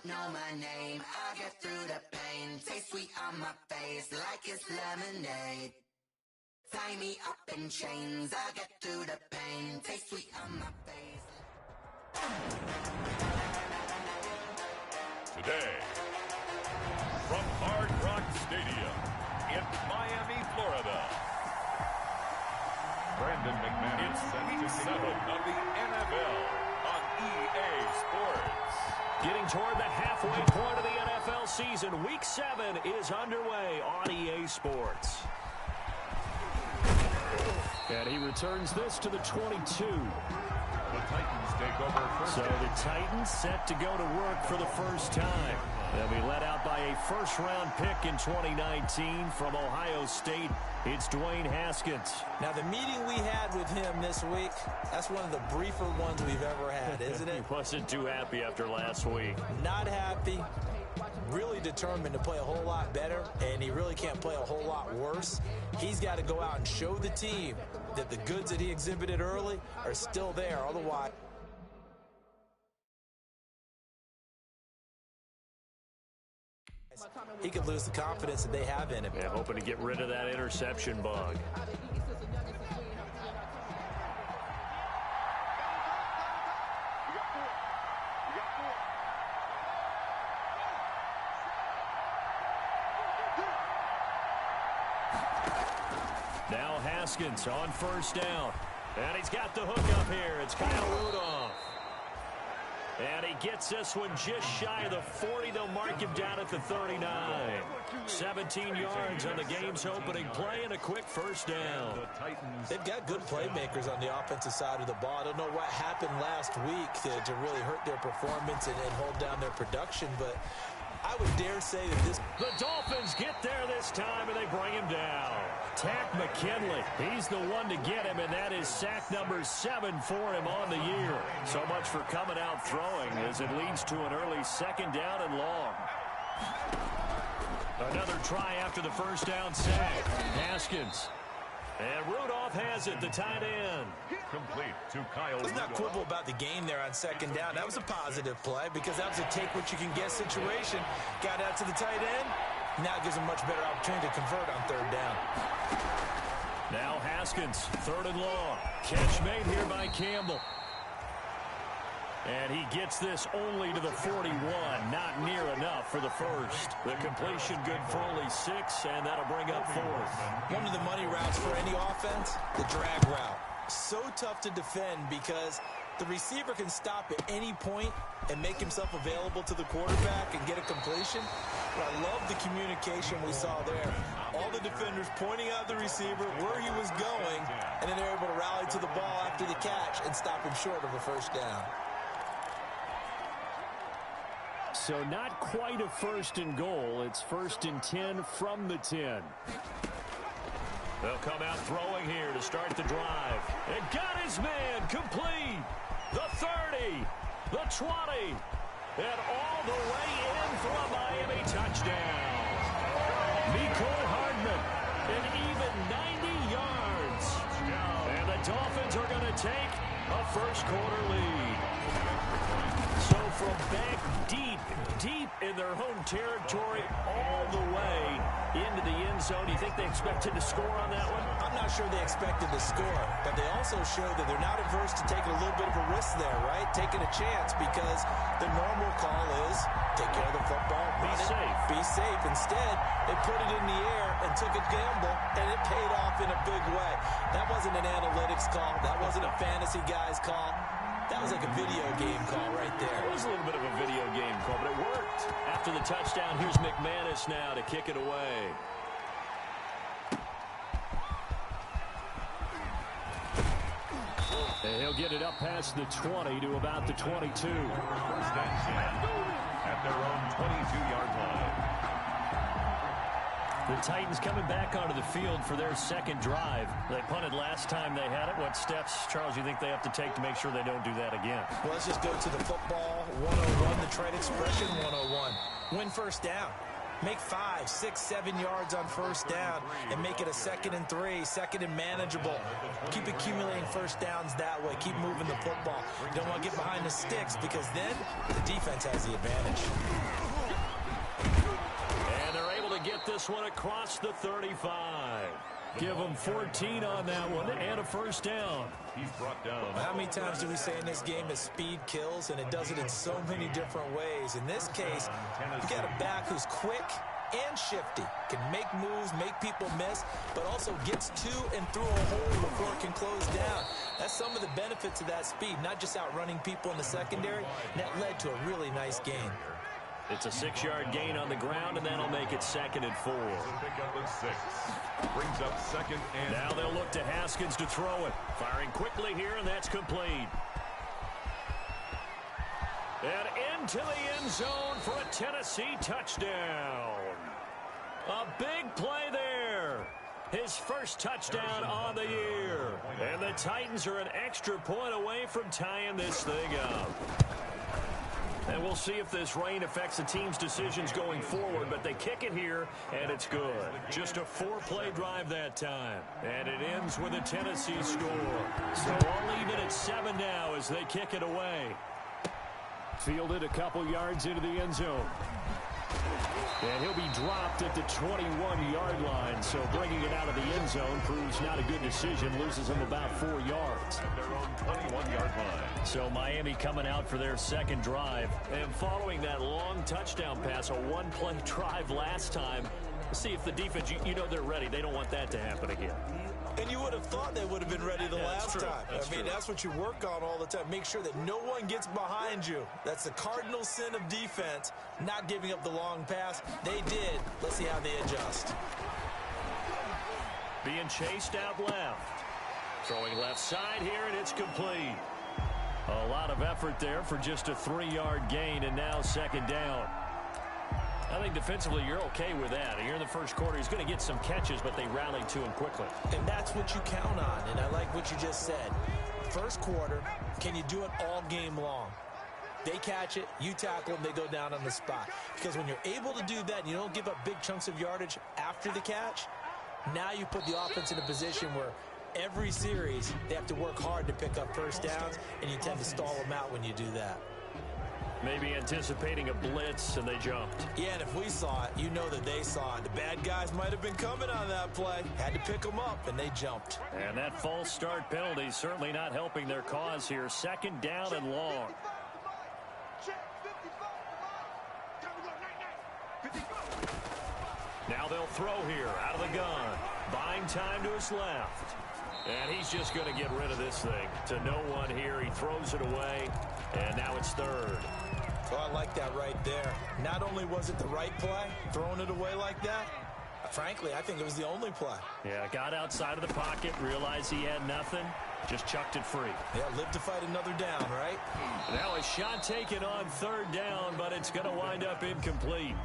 don't know my name, I'll get through the pain. Taste sweet on my face like it's lemonade. Tie me up in chains, I'll get through the pain. Taste sweet on my face. Today, from Hard Rock Stadium in Miami, Florida, Brandon McMahon is Week 7 of the NFL on EA Sports. Getting toward the halfway point of the NFL season, Week 7 is underway on EA Sports. And he returns this to the 22. The Titans take over first. So the Titans set to go to work for the first time. They'll be led out by a first-round pick in 2019 from Ohio State. It's Dwayne Haskins. Now, the meeting we had with him this week, that's one of the briefer ones we've ever had, isn't it? He wasn't too happy after last week. Not happy. Really determined to play a whole lot better, and he really can't play a whole lot worse. He's got to go out and show the team that the goods that he exhibited early are still there. Otherwise, he could lose the confidence that they have in him. Yeah, hoping to get rid of that interception bug. Now Haskins on first down. And he's got the hook up here. It's Kyle Rudolph. And he gets this one just shy of the 40. They'll mark him down at the 39. 17 yards on the game's opening play and a quick first down. They've got good playmakers on the offensive side of the ball. I don't know what happened last week to really hurt their performance and hold down their production, but I would dare say that this... The Dolphins get there this time, and they bring him down. Tack McKinley, he's the one to get him, and that is sack number 7 for him on the year. So much for coming out throwing as it leads to an early second down and long. Another try after the first down sack. Haskins. And Rudolph has it, the tight end. Complete to Kyle Let's not Rudolph. quibble about the game there on second down. That was a positive play because that was a take-what-you-can-get situation. Got out to the tight end. Now it gives him much better opportunity to convert on third down. Now Haskins, third and long. Catch made here by Campbell. And he gets this only to the 41. Not near enough for the first. The completion good for only 6, and that'll bring up fourth. One of the money routes for any offense, the drag route. So tough to defend because the receiver can stop at any point and make himself available to the quarterback and get a completion. But I love the communication we saw there. All the defenders pointing out the receiver, where he was going, and then they're able to rally to the ball after the catch and stop him short of a first down. So not quite a first and goal. It's first and 10 from the 10. They'll come out throwing here to start the drive. And got his man complete. The 30, the 20, and all the way in for a Miami touchdown. Mecole Hardman, an even 90 yards. And the Dolphins are going to take a first quarter lead. So from back deep in their home territory all the way into the end zone, do you think they expected to score on that one? I'm not sure they expected to score, but they also show that they're not averse to taking a little bit of a risk there, right? Taking a chance because the normal call is take care of the football, be safe. Instead, they put it in the air and took a gamble, and it paid off in a big way. That wasn't an analytics call. That wasn't a fantasy guy's call. That was like a video game call right there. It was a little bit of a video game call, but it worked. After the touchdown, here's McManus now to kick it away. And he'll get it up past the 20 to about the 22. First and 10 at their own 22-yard line. The Titans coming back onto the field for their second drive. They punted last time they had it. What steps, Charles, you think they have to take to make sure they don't do that again? Well, let's just go to the football 101, the trade expression 101. Win first down. Make 5, 6, 7 yards on first down and make it a 2nd and 3, 2nd and manageable. Keep accumulating first downs that way. Keep moving the football. You don't want to get behind the sticks because then the defense has the advantage. And they're able to get this one across the 35. Give them 14 on that one and a first down. He's brought down. How many times do we say in this game that speed kills, and it does it in so many different ways? In this case, you got a back who's quick and shifty, can make moves, make people miss, but also gets to and through a hole before it can close down. That's some of the benefits of that speed, not just outrunning people in the secondary. And that led to a really nice gain. It's a 6-yard gain on the ground, and that'll make it 2nd and 4. Pick up at 6. Brings up 2nd and... Now they'll look to Haskins to throw it. Firing quickly here, and that's complete. And into the end zone for a Tennessee touchdown. A big play there. His first touchdown on the year. And the Titans are an extra point away from tying this thing up. And we'll see if this rain affects the team's decisions going forward, but they kick it here, and it's good. Just a 4-play drive that time. And it ends with a Tennessee score. So all even at 7 now as they kick it away. Fielded a couple yards into the end zone. And he'll be dropped at the 21-yard line, so bringing it out of the end zone proves not a good decision. Loses him about 4 yards. At their own 21-yard line. So Miami coming out for their second drive. And following that long touchdown pass, a one-play drive last time. See if the defense, you know they're ready. They don't want that to happen again. And you would have thought they would have been ready the last time. I mean, that's what you work on all the time. Make sure that no one gets behind you. That's the cardinal sin of defense, not giving up the long pass. They did. Let's see how they adjust. Being chased out left. Throwing left side here, and it's complete. A lot of effort there for just a 3-yard gain, and now 2nd down. I think defensively you're okay with that. Here in the first quarter, he's going to get some catches, but they rallied to him quickly. And that's what you count on, and I like what you just said. First quarter, can you do it all game long? They catch it, you tackle them, they go down on the spot. Because when you're able to do that and you don't give up big chunks of yardage after the catch, now you put the offense in a position where every series they have to work hard to pick up first downs, and you tend to stall them out when you do that. Maybe anticipating a blitz, and they jumped. Yeah, and if we saw it, you know that they saw it. The bad guys might have been coming on that play. Had to pick them up, and they jumped. And that false start penalty certainly not helping their cause here. 2nd down and long. Now they'll throw here out of the gun. Buying time to his left. And he's just going to get rid of this thing. To no one here. He throws it away. And now it's 3rd. Oh, I like that right there. Not only was it the right play, throwing it away like that, frankly, I think it was the only play. Yeah, got outside of the pocket, realized he had nothing, just chucked it free. Yeah, live to fight another down, right? Now a shot taken on 3rd down, but it's going to wind up incomplete.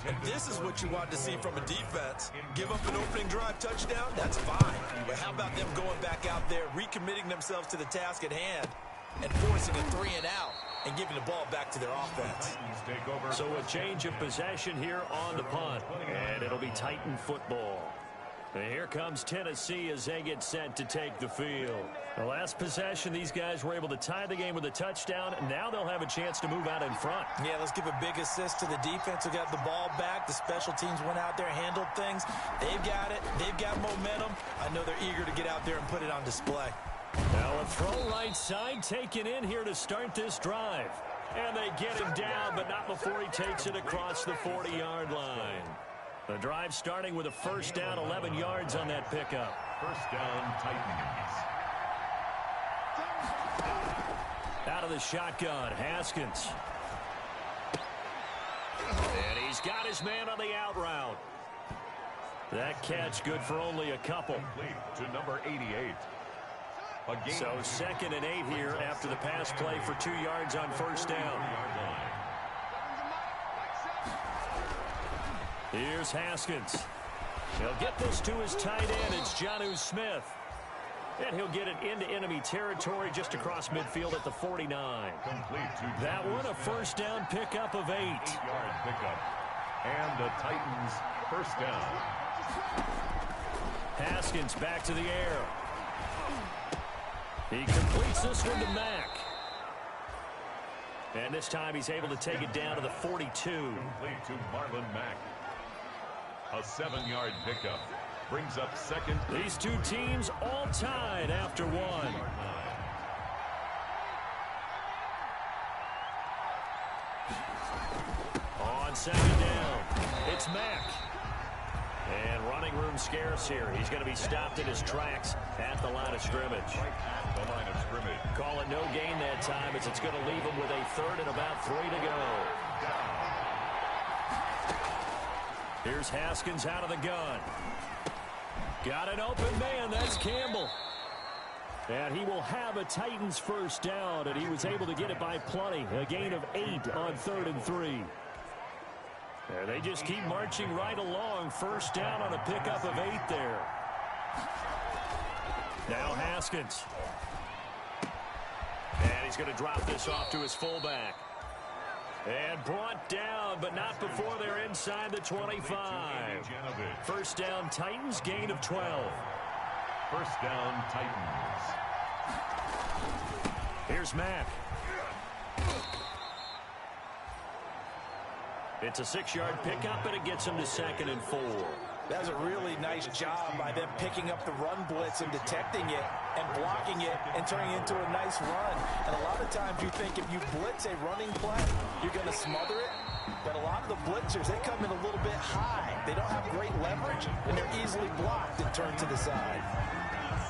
And this is what you want to see from a defense. Give up an opening drive touchdown, that's fine. But how about them going back out there, recommitting themselves to the task at hand, and forcing a 3 and out, and giving the ball back to their offense. So a change of possession here on the punt, and it'll be Titan football. And here comes Tennessee as they get set to take the field. The last possession, these guys were able to tie the game with a touchdown. Now they'll have a chance to move out in front. Yeah, let's give a big assist to the defense who got the ball back. The special teams went out there, handled things. They've got it. They've got momentum. I know they're eager to get out there and put it on display. Now a throw right side taken in here to start this drive. And they get him down, but not before he takes it across the 40-yard line. The drive starting with a first down, 11 yards on that pickup. First down, Titans. Out of the shotgun, Haskins. And he's got his man on the out route. That catch good for only a couple. Complete to number 88. So 2nd and 8 here after the pass play for 2 yards on first down. Here's Haskins. He'll get this to his tight end. It's Jonnu Smith. And he'll get it into enemy territory just across midfield at the 49. Complete to that one a first down pickup of 8. 8-yard pickup. And the Titans first down. Haskins back to the air. He completes this one to Mack. And this time he's able to take it down to the 42. Complete to Marlon Mack. A 7-yard pickup. Brings up second. These two teams all tied after one. On second down, it's Mack. And running room scarce here. He's going to be stopped in his tracks at the line of scrimmage. Right at the line of scrimmage. Call it no gain that time as it's going to leave him with a third and about 3 to go. Here's Haskins out of the gun. Got an open man. That's Campbell. And he will have a Titans first down, and he was able to get it by plenty. A gain of 8 on 3rd and 3. And they just keep marching right along. First down on a pickup of 8 there. Now Haskins. And he's going to drop this off to his fullback. And brought down, but not before they're inside the 25. First down, Titans, gain of 12. First down, Titans. Here's Mack. It's a 6-yard pickup, and it gets him to 2nd and 4. That was a really nice job by them picking up the run blitz and detecting it and blocking it and turning it into a nice run. And a lot of times you think if you blitz a running play, you're going to smother it. But a lot of the blitzers, they come in a little bit high. They don't have great leverage, and they're easily blocked and turned to the side.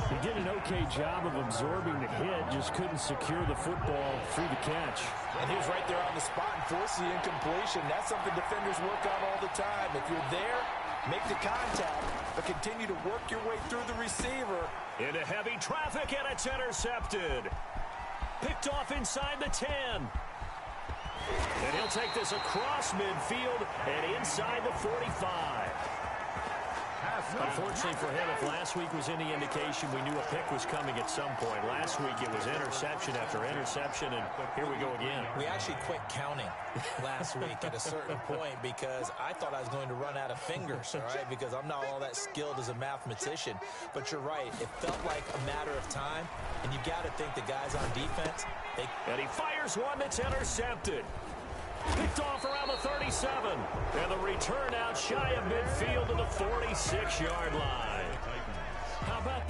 He did an okay job of absorbing the hit, just couldn't secure the football through the catch. And he was right there on the spot and forced the incompletion. That's something defenders work on all the time. If you're there, make the contact, but continue to work your way through the receiver. Into heavy traffic, and it's intercepted. Picked off inside the 10. And he'll take this across midfield and inside the 45. Unfortunately for him, if last week was any indication, we knew a pick was coming at some point. Last week it was interception after interception, and here we go again. We actually quit counting last week at a certain point because I thought I was going to run out of fingers, all right, because I'm not all that skilled as a mathematician. But you're right. It felt like a matter of time, and you got to think the guys on defense, and he fires one that's intercepted. Picked off around the 37. And the return out shy of midfield to the 46-yard line. How about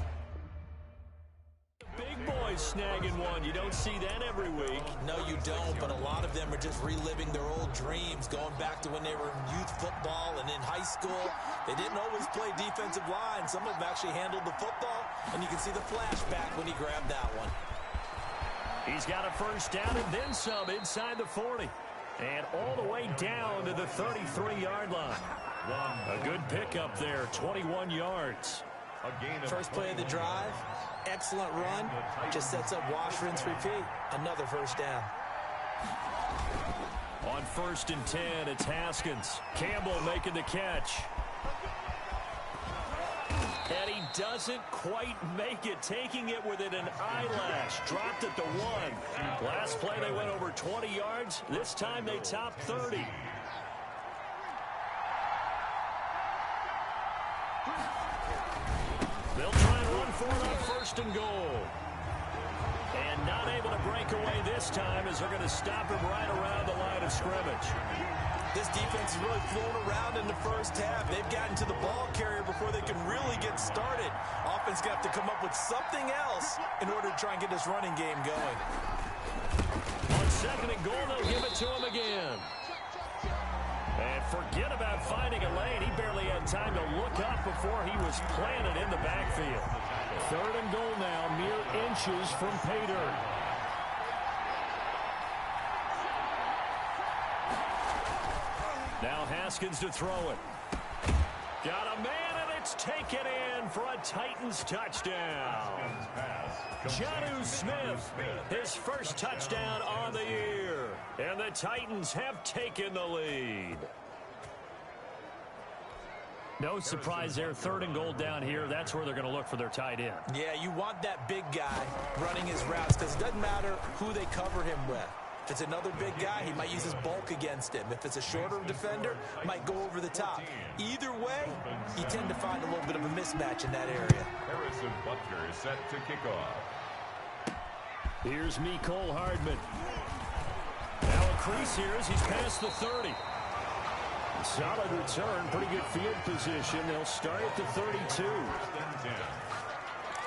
the big boys snagging one? You don't see that every week. No, you don't, but a lot of them are just reliving their old dreams, going back to when they were in youth football and in high school. They didn't always play defensive line. Some of them actually handled the football, and you can see the flashback when he grabbed that one. He's got a first down and then some inside the 40. And all the way down to the 33-yard line. A good pickup there, 21 yards. First play of the drive, excellent run. Just sets up wash, rinse, repeat. Another first down. On 1st and 10, it's Haskins. Campbell making the catch. And he doesn't quite make it, taking it within an eyelash. Dropped at the 1. Last play they went over 20 yards. This time they topped 30. They'll try and run for it on 1st and goal. And not able to break away this time as they're going to stop him right around the line of scrimmage. This defense is really flown around in the first half. They've gotten to the ball carrier before they can really get started. Offense got to come up with something else in order to try and get this running game going. On 2nd and goal, they'll give it to him again. And forget about finding a lane. He barely had time to look up before he was planted in the backfield. 3rd and goal now, mere inches from pay dirt. Now Haskins to throw it. Got a man, and it's taken in for a Titans touchdown. Jonnu Smith, his first touchdown on the year. And the Titans have taken the lead. No surprise there. 3rd and goal down here. That's where they're going to look for their tight end. Yeah, you want that big guy running his routes because it doesn't matter who they cover him with. If it's another big guy, he might use his bulk against him. If it's a shorter defender, might go over the top. Either way, you tend to find a little bit of a mismatch in that area. Harrison Butker is set to kick off. Here's Mecole Hardman. Now a crease here as he's past the 30. Solid return, pretty good field position. They'll start at the 32.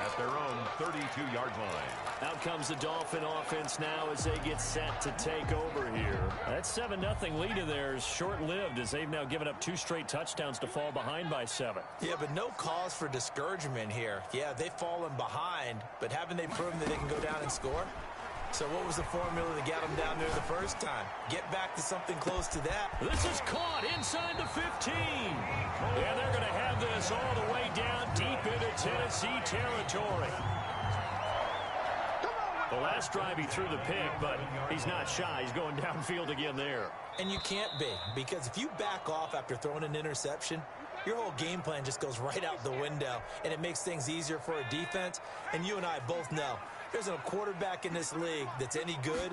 At their own 32-yard line. Out comes the Dolphin offense now as they get set to take over here. That 7-0 lead of theirs short-lived as they've now given up 2 straight touchdowns to fall behind by 7. Yeah, but no cause for discouragement here. Yeah, they've fallen behind, but haven't they proven that they can go down and score? So what was the formula that got them down there the first time? Get back to something close to that. This is caught inside the 15. Yeah, they're going to have this all the way down deep into Tennessee territory. The last drive he threw the pick, but he's not shy. He's going downfield again there. And you can't be, because if you back off after throwing an interception, your whole game plan just goes right out the window, and it makes things easier for a defense. And you and I both know there's a quarterback in this league that's any good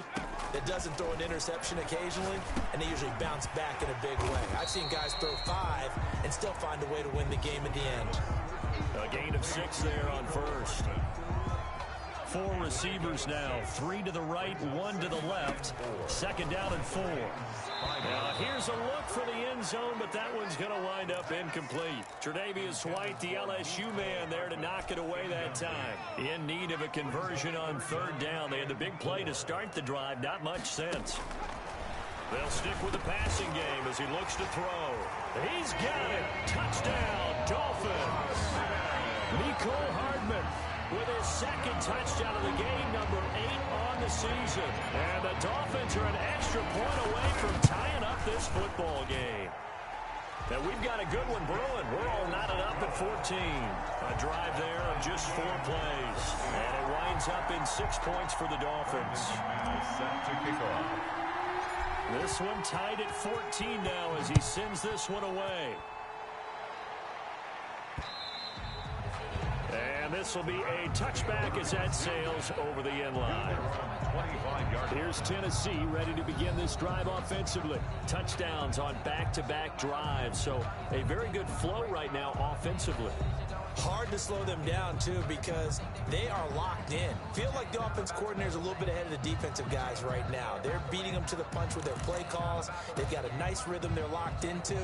that doesn't throw an interception occasionally, and they usually bounce back in a big way. I've seen guys throw 5 and still find a way to win the game at the end. A gain of 6 there on first. 4 receivers now, 3 to the right, 1 to the left. Second down and 4. Now here's a look for the end zone, but that one's going to wind up incomplete. Tre'Davious White, the LSU man, there to knock it away that time. In need of a conversion on 3rd down. They had the big play to start the drive. Not much sense. They'll stick with the passing game as he looks to throw. He's got it. Touchdown, Dolphins. Mecole Hardman with his 2nd touchdown of the game, number 8 on the season. And the Dolphins are an extra point away from tying up this football game. Now we've got a good one brewing. We're all knotted up at 14. A drive there of just 4 plays. And it winds up in 6 points for the Dolphins. Set to kick off. This one tied at 14 now as he sends this one away. And this will be a touchback as that sails over the end line. Here's Tennessee ready to begin this drive offensively. Touchdowns on back-to-back drives, so a very good flow right now offensively. Hard to slow them down, too, because they are locked in. Feel like the offense coordinator is a little bit ahead of the defensive guys right now. They're beating them to the punch with their play calls. They've got a nice rhythm they're locked into.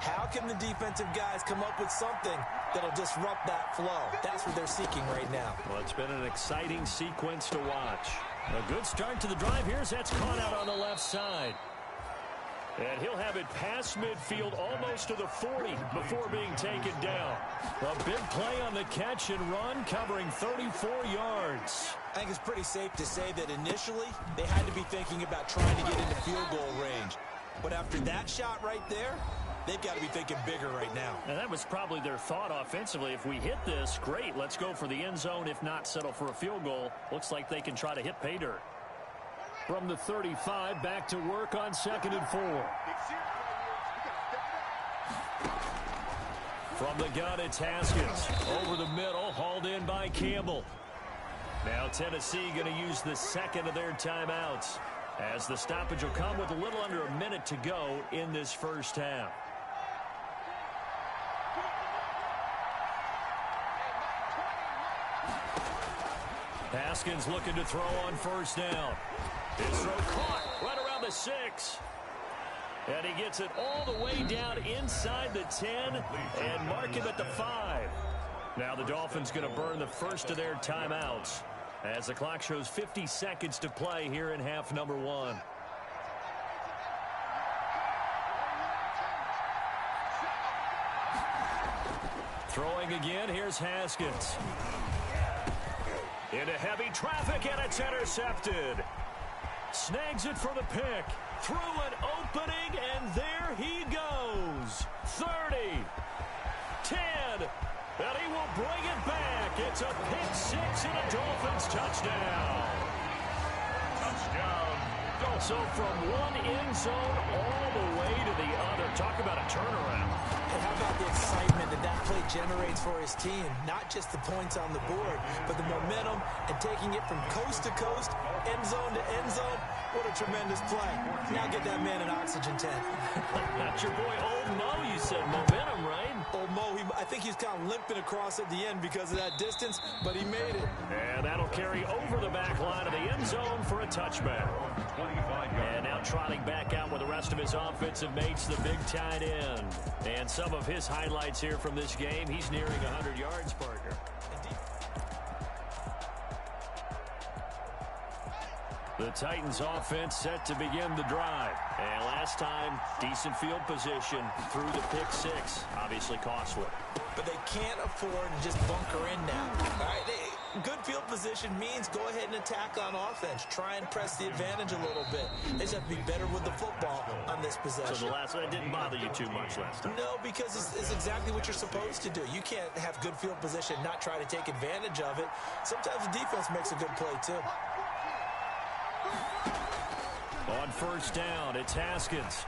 How can the defensive guys come up with something that'll disrupt that flow? That's what they're seeking right now. Well, it's been an exciting sequence to watch. A good start to the drive. Here's that's caught out on the left side. And he'll have it past midfield almost to the 40 before being taken down. A big play on the catch and run covering 34 yards. I think it's pretty safe to say that initially they had to be thinking about trying to get into field goal range. But after that shot right there, they've got to be thinking bigger right now. And that was probably their thought offensively. If we hit this, great, let's go for the end zone. If not, settle for a field goal. Looks like they can try to hit pay dirt. From the 35, back to work on 2nd and 4. From the gun, it's Haskins. Over the middle, hauled in by Campbell. Now Tennessee going to use the 2nd of their timeouts, as the stoppage will come with a little under a minute to go in this first half. Haskins looking to throw on 1st down. His throw caught right around the 6. And he gets it all the way down inside the 10 and mark him at the 5. Now the Dolphins going to burn the first of their timeouts as the clock shows 50 seconds to play here in half number 1. Throwing again, here's Haskins. Into heavy traffic, and it's intercepted. Snags it for the pick. Through an opening, and there he goes. 30. 10. And he will bring it back. It's a pick 6 and a Dolphins touchdown. Touchdown, Dolphins. So from one end zone all the way to the other. Talk about a turnaround. And how about the excitement that that play generates for his team? Not just the points on the board, but the momentum and taking it from coast to coast, end zone to end zone. What a tremendous play. Now get that man an oxygen tent. That's your boy Old Mo, you said. Momentum, right? Old Mo, I think he's kind of limping across at the end because of that distance, but he made it. And that'll carry over the back line of the end zone for a touchback. And now trotting back out with the rest of his offensive mates, the big tight end. And some of his highlights here from this game, he's nearing 100 yards, partner. The Titans offense set to begin the drive. And last time, decent field position through the pick six. Obviously costly. But they can't afford to just bunker in now. All right, good field position means go ahead and attack on offense. Try and press the advantage a little bit. They just have to be better with the football on this possession. So the last one didn't bother you too much last time? No, because it's exactly what you're supposed to do. You can't have good field position and not try to take advantage of it. Sometimes the defense makes a good play, too. On first down, it's Haskins.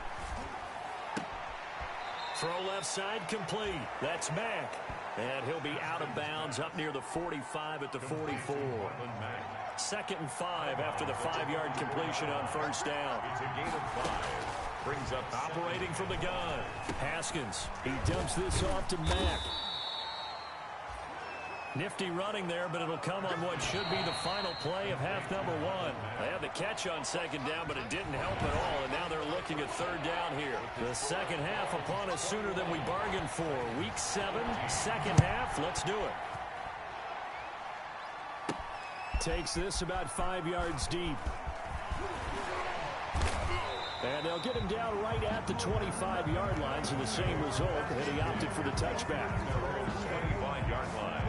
Throw left side complete. That's Mack. And he'll be out of bounds up near the 45 at the 44. 2nd and 5 after the 5-yard completion on first down. It's a gain of 5. Brings up operating from the gun. Haskins. He dumps this off to Mack. Nifty running there, but it'll come on what should be the final play of half number 1. They had the catch on 2nd down, but it didn't help at all, and now they're looking at 3rd down here. The second half upon us sooner than we bargained for. Week 7, second half. Let's do it. Takes this about 5 yards deep. And they'll get him down right at the 25-yard line, so the same result, and he opted for the touchback. 25-yard line.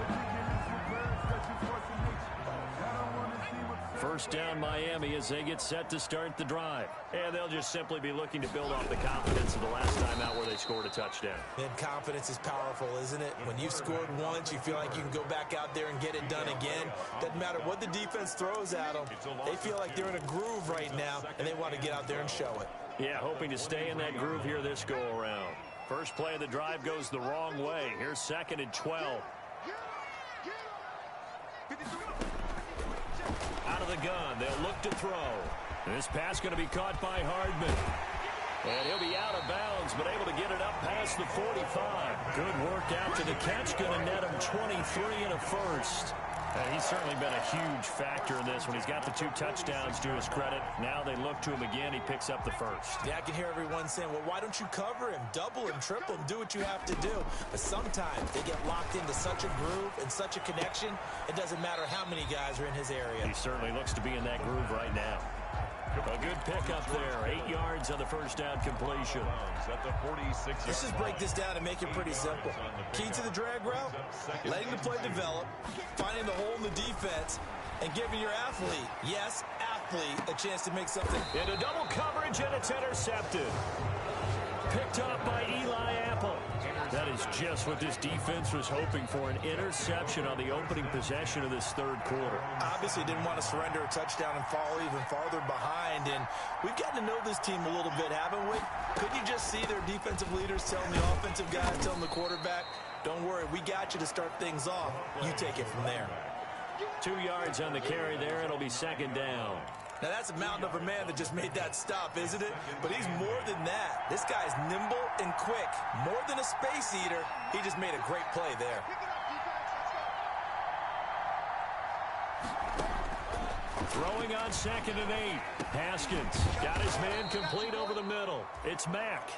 First down Miami as they get set to start the drive. And they'll just simply be looking to build off the confidence of the last time out where they scored a touchdown. And confidence is powerful, isn't it? When you've scored once, you feel like you can go back out there and get it done again. Doesn't matter what the defense throws at them. They feel like they're in a groove right now, and they want to get out there and show it. Yeah, hoping to stay in that groove here this go-around. First play of the drive goes the wrong way. Here's 2nd and 12. Out of the gun, they'll look to throw. This pass going to be caught by Hardman. And he'll be out of bounds, but able to get it up past the 45. Good work after the catch, going to net him 23 and a first. And he's certainly been a huge factor in this when he's got the 2 touchdowns to his credit. Now they look to him again. He picks up the first. Yeah, I can hear everyone saying, well, why don't you cover him, double him, triple him, do what you have to do. But sometimes they get locked into such a groove and such a connection, it doesn't matter how many guys are in his area. He certainly looks to be in that groove right now. A good pickup there. 8 yards on the first down completion. Let's just break this down and make it pretty simple. Key to the drag route, letting the play develop, finding the hole in the defense, and giving your athlete, yes, athlete, a chance to make something. Into double coverage, and it's intercepted. Picked off by Eli Apple. That is just what this defense was hoping for, an interception on the opening possession of this 3rd quarter. Obviously didn't want to surrender a touchdown and fall even farther behind, and we've gotten to know this team a little bit, haven't we? Couldn't you just see their defensive leaders telling the offensive guys, telling the quarterback, don't worry, we got you to start things off. You take it from there. 2 yards on the carry there. It'll be 2nd down. Now, that's a mountain of a man that just made that stop, isn't it? But he's more than that. This guy's nimble and quick. More than a space eater, he just made a great play there. Throwing on 2nd and 8. Haskins got his man complete over the middle. It's Mack.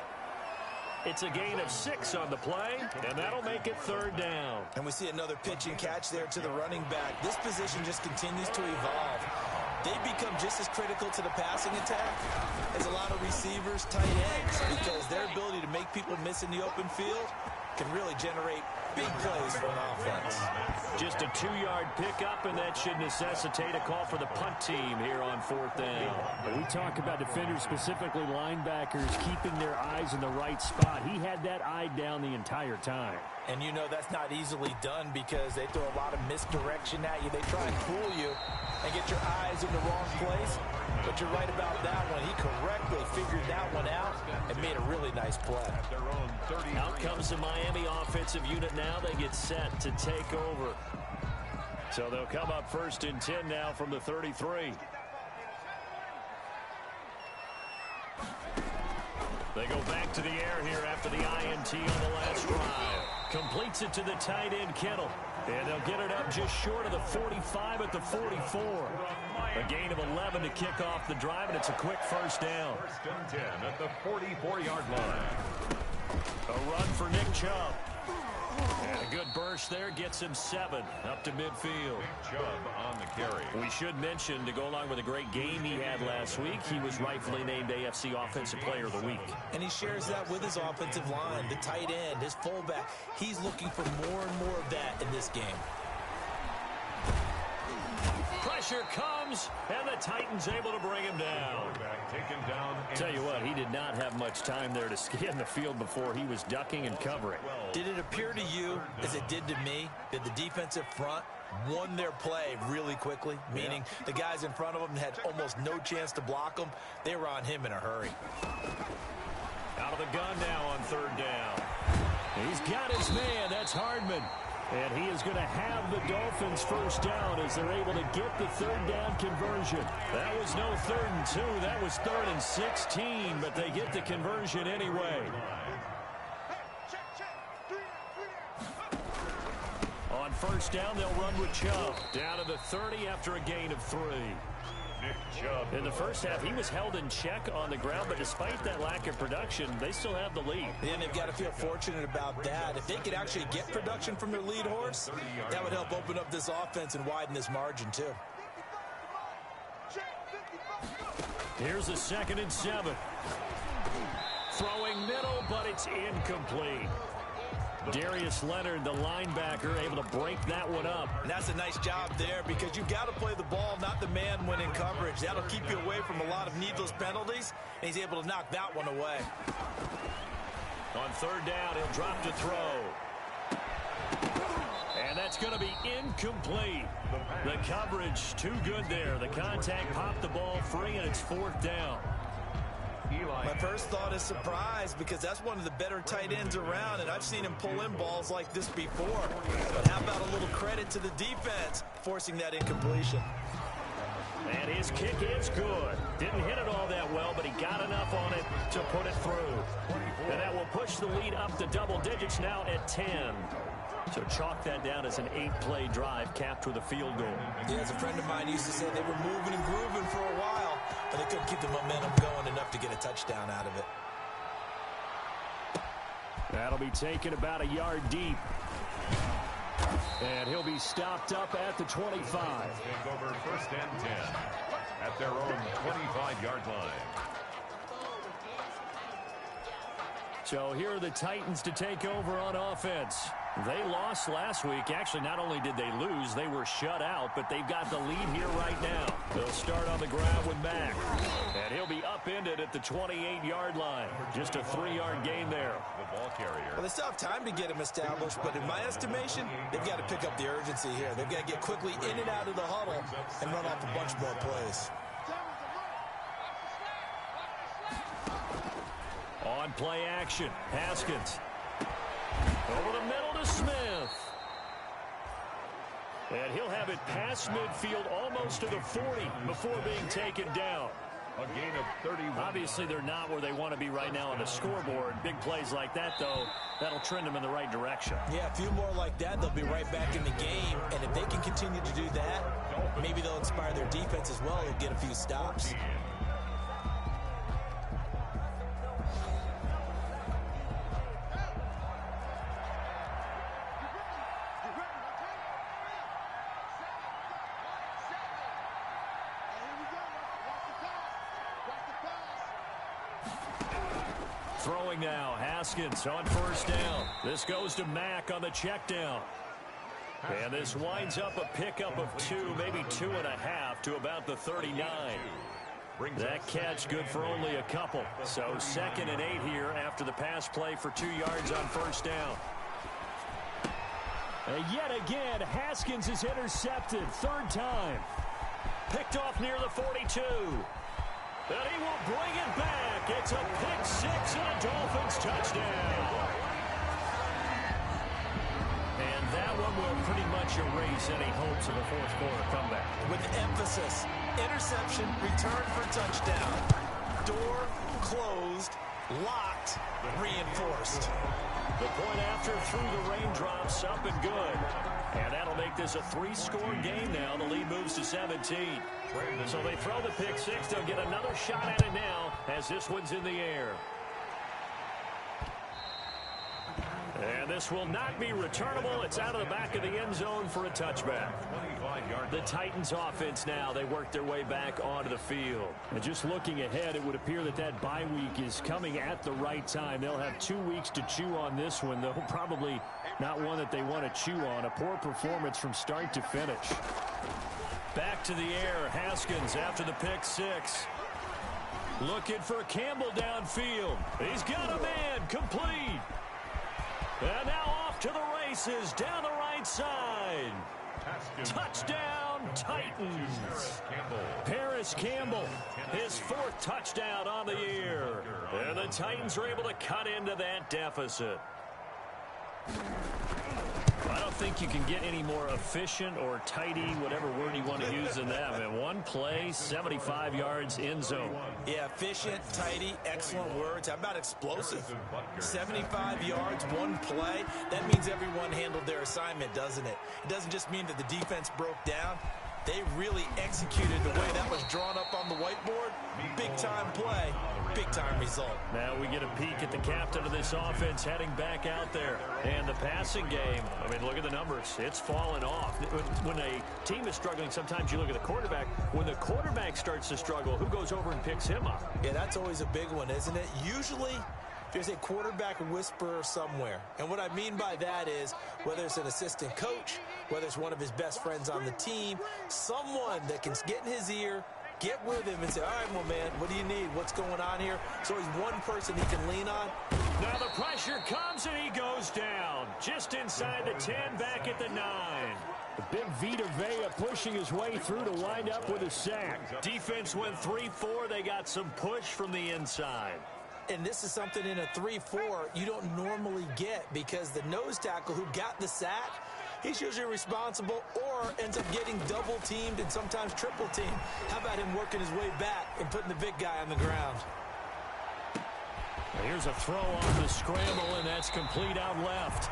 It's a gain of 6 on the play, and that'll make it 3rd down. And we see another pitch and catch there to the running back. This position just continues to evolve. They become just as critical to the passing attack as a lot of receivers, tight ends, because their ability to make people miss in the open field can really generate big plays for an offense. Just a 2-yard pickup, and that should necessitate a call for the punt team here on 4th down. We talk about defenders, specifically linebackers, keeping their eyes in the right spot. He had that eye down the entire time. And you know that's not easily done because they throw a lot of misdirection at you. They try and fool you and get your eyes in the wrong place. But you're right about that one. He correctly figured that one out and made a really nice play. Out comes the Miami offensive unit now. They get set to take over. So they'll come up 1st and 10 now from the 33. They go back to the air here after the INT on the last drive. Completes it to the tight end, Kittle. And they'll get it up just short of the 45 at the 44. A gain of 11 to kick off the drive, and it's a quick 1st down. 1st and 10 at the 44-yard line. A run for Nick Chubb. And a good burst there gets him 7 up to midfield. Nick Chubb on the carry. We should mention, to go along with a great game he had last week, he was rightfully named AFC Offensive Player of the Week. And he shares that with his offensive line, the tight end, his fullback. He's looking for more and more of that in this game. Pressure comes, and the Titans able to bring him down. Tell you what, he did not have much time there to scan the field before he was ducking and covering. Did it appear to you, as it did to me, that the defensive front won their play really quickly? Meaning the guys in front of them had almost no chance to block them. They were on him in a hurry. Out of the gun now on 3rd down. He's got his man. That's Hardman. And he is going to have the Dolphins 1st down as they're able to get the 3rd down conversion. That was no 3rd and 2. That was 3rd and 16, but they get the conversion anyway. On 1st down, they'll run with Chubb. Down to the 30 after a gain of 3. In the first half, he was held in check on the ground, but despite that lack of production, they still have the lead. And they've got to feel fortunate about that. If they could actually get production from their lead horse, that would help open up this offense and widen this margin, too. Here's a 2nd and 7. Throwing middle, but it's incomplete. Darius Leonard, the linebacker, able to break that one up. And that's a nice job there because you've got to play the ball, not the man when in coverage. That'll keep you away from a lot of needless penalties, and he's able to knock that one away. On 3rd down, he'll drop to throw. And that's going to be incomplete. The coverage too good there. The contact popped the ball free, and it's 4th down. My first thought is surprise because that's one of the better tight ends around, and I've seen him pull in balls like this before. But how about a little credit to the defense forcing that incompletion? And his kick is good. Didn't hit it all that well, but he got enough on it to put it through. And that will push the lead up to double digits now at 10. So chalk that down as an 8-play drive capped with a field goal. Yeah, as a friend of mine used to say, they were moving and grooving for a while, but they couldn't keep the momentum going enough to get a touchdown out of it. That'll be taken about a yard deep. And he'll be stopped up at the 25. Take over 1st and 10 at their own 25-yard line. So here are the Titans to take over on offense. They lost last week. Actually, not only did they lose, they were shut out, but they've got the lead here right now. They'll start on the ground with Mack. And he'll be upended at the 28-yard line. Just a 3-yard gain there. The ball carrier. Well, they still have time to get him established, but in my estimation, they've got to pick up the urgency here. They've got to get quickly in and out of the huddle and run off a bunch more plays. On play action, Haskins. Over the middle to Smith. And he'll have it past midfield almost to the 40 before being taken down. A gain of 31. Obviously, they're not where they want to be right now on the scoreboard. Big plays like that, though, that'll trend them in the right direction. Yeah, a few more like that, they'll be right back in the game. And if they can continue to do that, maybe they'll inspire their defense as well. They'll get a few stops. Throwing now, Haskins on 1st down. This goes to Mack on the check down. And this winds up a pickup of 2, maybe 2.5 to about the 39. That catch good for only a couple. So 2nd and 8 here after the pass play for 2 yards on 1st down. And yet again, Haskins is intercepted. 3rd time. Picked off near the 42. And he will bring it back. It's a pick six and a Dolphins touchdown. And that one will pretty much erase any hopes of a fourth quarter comeback. With emphasis, interception, return for touchdown. Door closed, locked, reinforced. The point after through the raindrops, up and good. And that'll make this a 3-score game now. The lead moves to 17. So they throw the pick six. They'll get another shot at it now as this one's in the air. And this will not be returnable. It's out of the back of the end zone for a touchback. The Titans offense now, they work their way back onto the field. And just looking ahead, it would appear that that bye week is coming at the right time. They'll have 2 weeks to chew on this one, though probably not one that they want to chew on. A poor performance from start to finish. Back to the air, Haskins after the pick six. Looking for Campbell downfield. He's got a man, complete. And now off to the races, down the right side. Touchdown, Titans. Paris Campbell, his 4th touchdown on the year. And the Titans are able to cut into that deficit. I don't think you can get any more efficient or tidy, whatever word you want to use than that. Man, one play, 75 yards, end zone. Yeah, efficient, tidy, excellent words. How about explosive? 75 yards, one play. That means everyone handled their assignment, doesn't it? It doesn't just mean that the defense broke down. They really executed the way that was drawn up on the whiteboard. Big-time play, big-time result. Now we get a peek at the captain of this offense heading back out there. And the passing game, I mean, look at the numbers. It's fallen off. When a team is struggling, sometimes you look at the quarterback. When the quarterback starts to struggle, who goes over and picks him up? Yeah, that's always a big one, isn't it? Usually, there's a quarterback whisperer somewhere. And what I mean by that is, whether it's an assistant coach, whether it's one of his best friends on the team, someone that can get in his ear, get with him and say, all right, well, man, what do you need? What's going on here? So he's one person he can lean on. Now the pressure comes and he goes down. Just inside the 10, back at the 9. The big Vita Vea pushing his way through to wind up with a sack. Defense went 3-4. They got some push from the inside. And this is something in a 3-4 you don't normally get, because the nose tackle who got the sack, he's usually responsible or ends up getting double-teamed and sometimes triple-teamed. How about him working his way back and putting the big guy on the ground? Here's a throw off the scramble, and that's complete out left.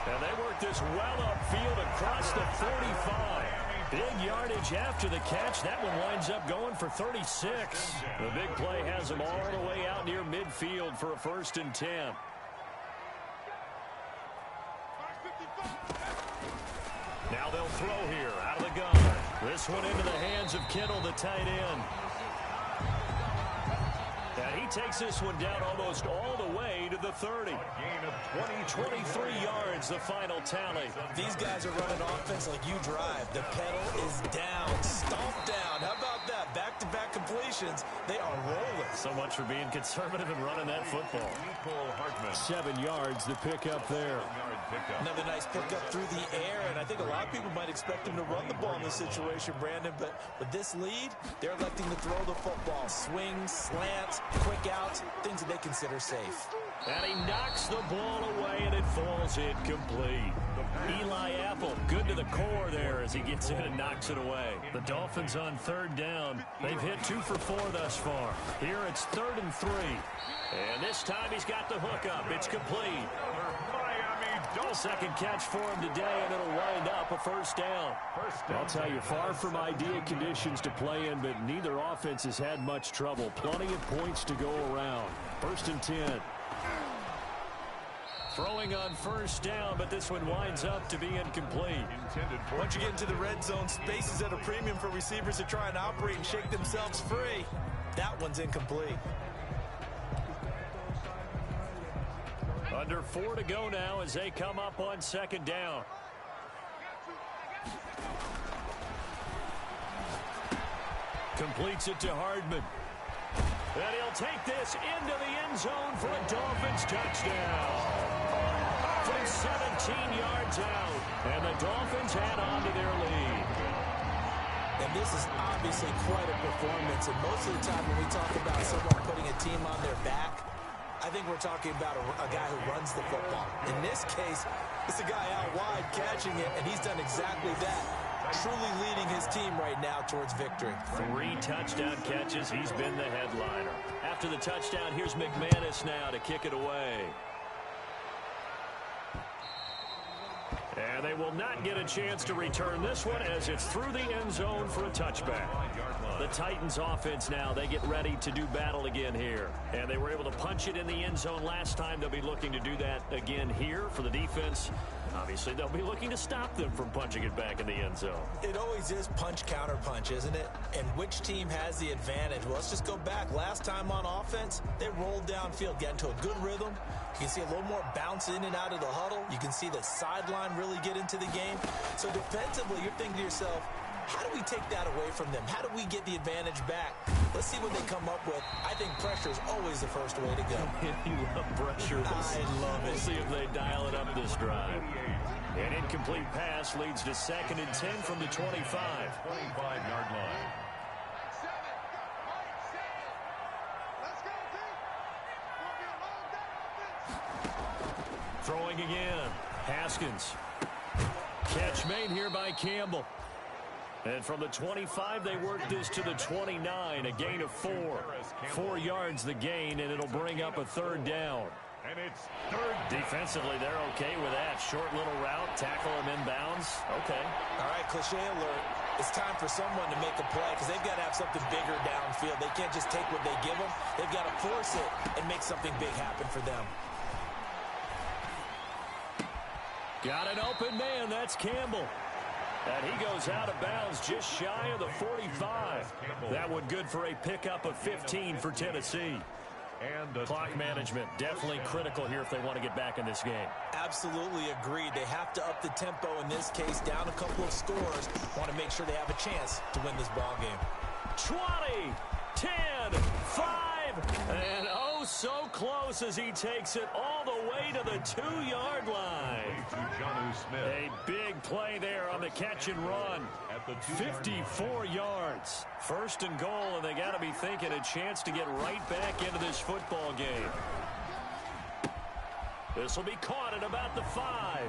And they work this well upfield across the 45. Big yardage after the catch. That one winds up going for 36. The big play has them all the way out near midfield for a 1st and 10. Now they'll throw here out of the gun. This one into the hands of Kittle, the tight end. And he takes this one down almost all the way to the 30. Gain of 23 yards, the final tally. These guys are running offense like you drive. The pedal is down, stomped down. How about that? Back-to-back completions. They are rolling. So much for being conservative and running that football. 7 yards, the pickup there. Another nice pickup through the air, and I think a lot of people might expect him to run the ball in this situation, Brandon, but with this lead, they're electing to throw the football. Swings, slants, quick outs, things that they consider safe. And he knocks the ball away, and it falls incomplete. Eli Apple, good to the core there as he gets in and knocks it away. The Dolphins on 3rd down. They've hit 2 for 4 thus far. Here it's 3rd and 3. And this time he's got the hookup. It's complete. Second catch for him today, and it'll wind up a 1st down. I'll tell you, far from ideal conditions to play in, but neither offense has had much trouble. Plenty of points to go around. 1st and 10. Throwing on 1st down, but this one winds up to be incomplete. Once you get into the red zone, space is at a premium for receivers to try and operate and shake themselves free. That one's incomplete. Under 4 to go now as they come up on 2nd down. Completes it to Hardman. And he'll take this into the end zone for a Dolphins touchdown. From 17 yards out. And the Dolphins add on to their lead. And this is obviously quite a performance. And most of the time when we talk about someone putting a team on their back, I think we're talking about a guy who runs the football. In this case, it's a guy out wide catching it, and he's done exactly that. Truly leading his team right now towards victory. 3 touchdown catches. He's been the headliner. After the touchdown, here's McManus now to kick it away. And they will not get a chance to return this one as it's through the end zone for a touchback. The Titans offense now, they get ready to do battle again here. And they were able to punch it in the end zone last time. They'll be looking to do that again here for the defense. Obviously, they'll be looking to stop them from punching it back in the end zone. It always is punch, counter punch, isn't it? And which team has the advantage? Well, let's just go back. Last time on offense, they rolled downfield, get into a good rhythm. You can see a little more bounce in and out of the huddle. You can see the sideline really get into the game. So defensively, you're thinking to yourself, how do we take that away from them? How do we get the advantage back? Let's see what they come up with. I think pressure is always the first way to go. You love pressure. I love it. We'll see if they dial it up this drive. An incomplete pass leads to 2nd and 10 from the 25. 25-yard line. Throwing again. Haskins. Catch made here by Campbell. And from the 25, they work this to the 29, a gain of 4. 4 yards the gain, and it'll bring up a 3rd down. And it's 3rd. Defensively, they're okay with that. Short little route, tackle him inbounds. Okay. All right, cliche alert. It's time for someone to make a play because they've got to have something bigger downfield. They can't just take what they give them. They've got to force it and make something big happen for them. Got an open man. That's Campbell. And he goes out of bounds just shy of the 45. That one good for a pickup of 15 for Tennessee. And clock management definitely critical here if they want to get back in this game. Absolutely agreed. They have to up the tempo in this case, down a couple of scores. Want to make sure they have a chance to win this ball game. 20, 10, 5, and oh so close as he takes it all the way to the 2-yard line. A big play there on the catch and run. 54 yards. 1st and goal, and they got to be thinking a chance to get right back into this football game. This will be caught at about the 5.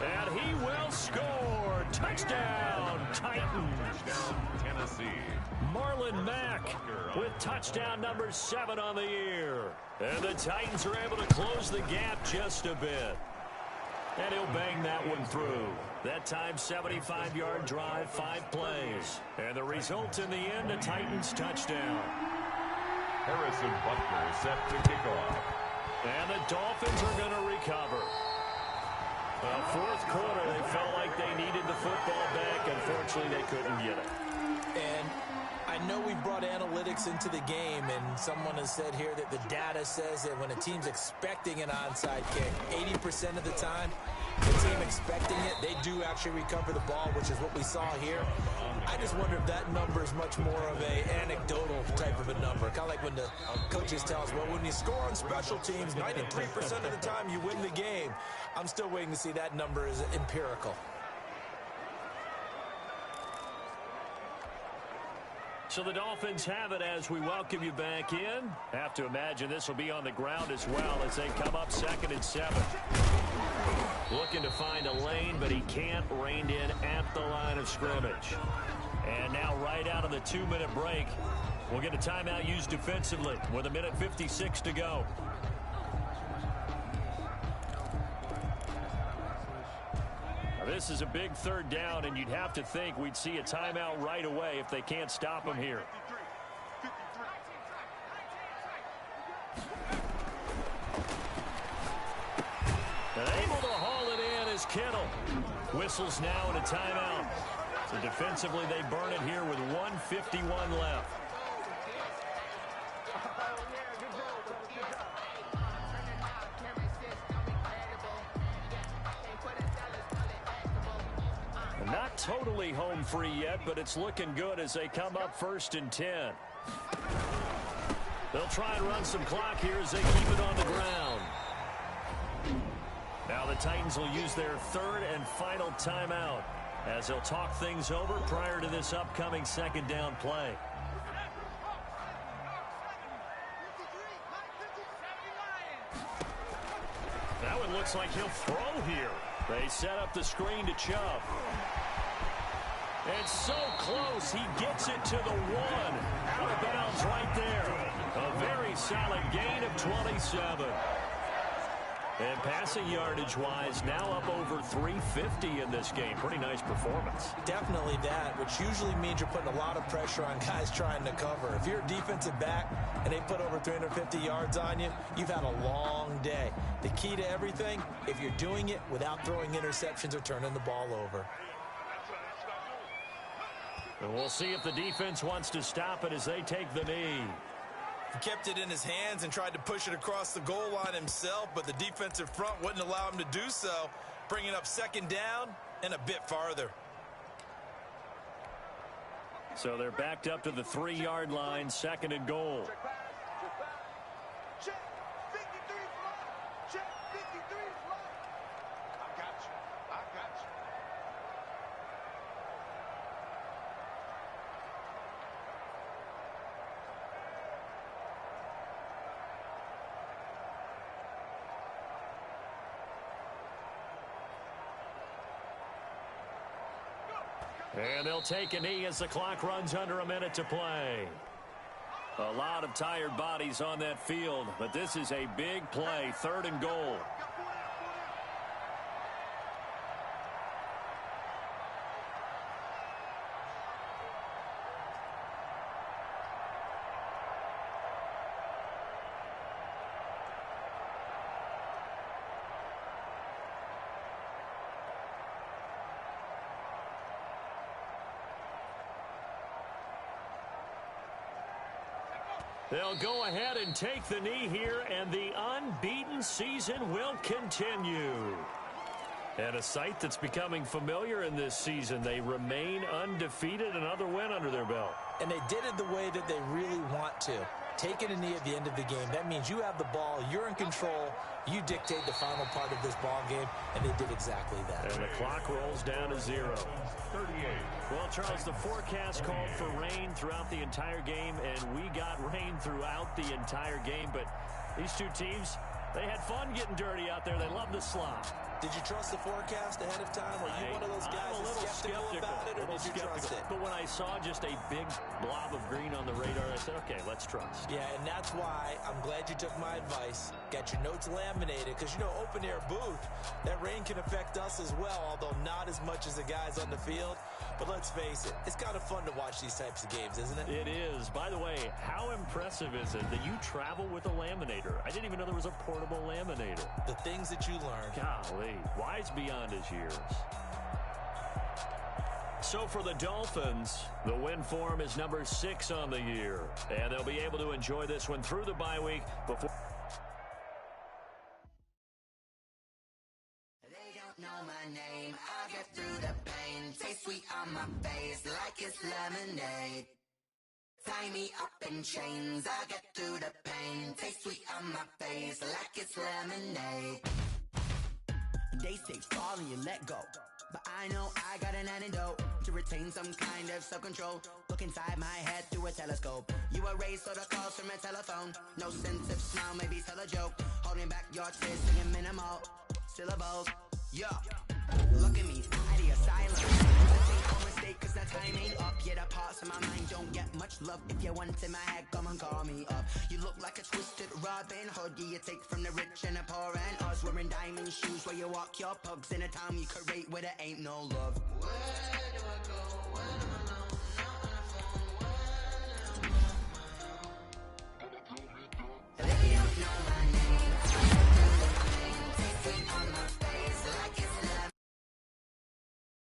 And he will score. Touchdown, Titans. Tennessee. Marlon Mack with touchdown number 7 on the year. And the Titans are able to close the gap just a bit. And he'll bang that one through. That time, 75-yard drive, 5 plays. And the result in the end, a Titans touchdown. Harrison Butker set to kick off. And the Dolphins are going to recover. Well, 4th quarter, they felt like they needed the football back. Unfortunately, they couldn't get it. And I know we brought analytics into the game, and someone has said here that the data says that when a team's expecting an onside kick, 80% of the time, the team expecting it, they do actually recover the ball, which is what we saw here. I just wonder if that number is much more of an anecdotal type of a number. Kind of like when the coaches tell us, well, when you score on special teams, 93% of the time you win the game. I'm still waiting to see that number is empirical. So the Dolphins have it as we welcome you back in. Have to imagine this will be on the ground as well as they come up 2nd and 7. Looking to find a lane, but he can't. Reined in at the line of scrimmage. And now right out of the 2-minute break, we'll get a timeout used defensively with 1:56 to go. Now this is a big 3rd down, and you'd have to think we'd see a timeout right away if they can't stop him here. And able to haul it in is Kittle. Whistles now and a timeout. So defensively, they burn it here with 1:51 left. Not totally home free yet, but it's looking good as they come up 1st and 10. They'll try and run some clock here as they keep it on the ground. Now the Titans will use their 3rd and final timeout. as he'll talk things over prior to this upcoming second down play. Now it looks like he'll throw here. They set up the screen to Chubb. It's so close, he gets it to the 1. Out of bounds right there. A very solid gain of 27. And passing yardage-wise, now up over 350 in this game. Pretty nice performance. Definitely that, which usually means you're putting a lot of pressure on guys trying to cover. If you're a defensive back and they put over 350 yards on you, you've had a long day. The key to everything, if you're doing it without throwing interceptions or turning the ball over. And we'll see if the defense wants to stop it as they take the knee. He kept it in his hands and tried to push it across the goal line himself, but the defensive front wouldn't allow him to do so, bringing up second down and a bit farther. So they're backed up to the 3-yard line, 2nd and goal. Check 53 fly. Check 53 fly. I got you. I got you. And they'll take a knee as the clock runs under a minute to play. A lot of tired bodies on that field, but this is a big play, 3rd and goal. They'll go ahead and take the knee here, and the unbeaten season will continue. And a sight that's becoming familiar in this season. They remain undefeated, another win under their belt. And they did it the way that they really want to. Taking a knee at the end of the game, that means you have the ball, you're in control, you dictate the final part of this ball game, and they did exactly that. And the clock rolls down to 0. 38. Well, Charles, the forecast called for rain throughout the entire game, and we got rain throughout the entire game. But these two teams, they had fun getting dirty out there. They love the slop. Did you trust the forecast ahead of time? Were you one of those guys that's skeptical about it, or did you trust it? But when I saw just a big blob of green on the radar, I said, okay, let's trust. Yeah, and that's why I'm glad you took my advice. Got your notes laminated, because, you know, open-air booth, that rain can affect us as well, although not as much as the guys on the field. But let's face it, it's kind of fun to watch these types of games, isn't it? It is. By the way, how impressive is it that you travel with a laminator? I didn't even know there was a portable laminator. The things that you learn. Golly, wise beyond his years. So for the Dolphins, the win form is number 6 on the year. And they'll be able to enjoy this one through the bye week before... Know my name, I get through the pain. Taste sweet on my face like it's lemonade. Tie me up in chains, I get through the pain. Taste sweet on my face like it's lemonade. They say fall and you let go, but I know I got an antidote to retain some kind of self-control. Look inside my head through a telescope. You erase all the calls from a telephone. No sense of smile, maybe tell a joke. Holding back your tears, singing minimal syllables. Yeah, look at me, out of your silence. Take all mistake cause the time ain't up. Yeah, the parts of my mind don't get much love. If you want in my head, come and call me up. You look like a twisted Robin Hood. Yeah, you take from the rich and the poor and us. Wearing diamond shoes where you walk your pugs in a town you create where there ain't no love. Where do I go?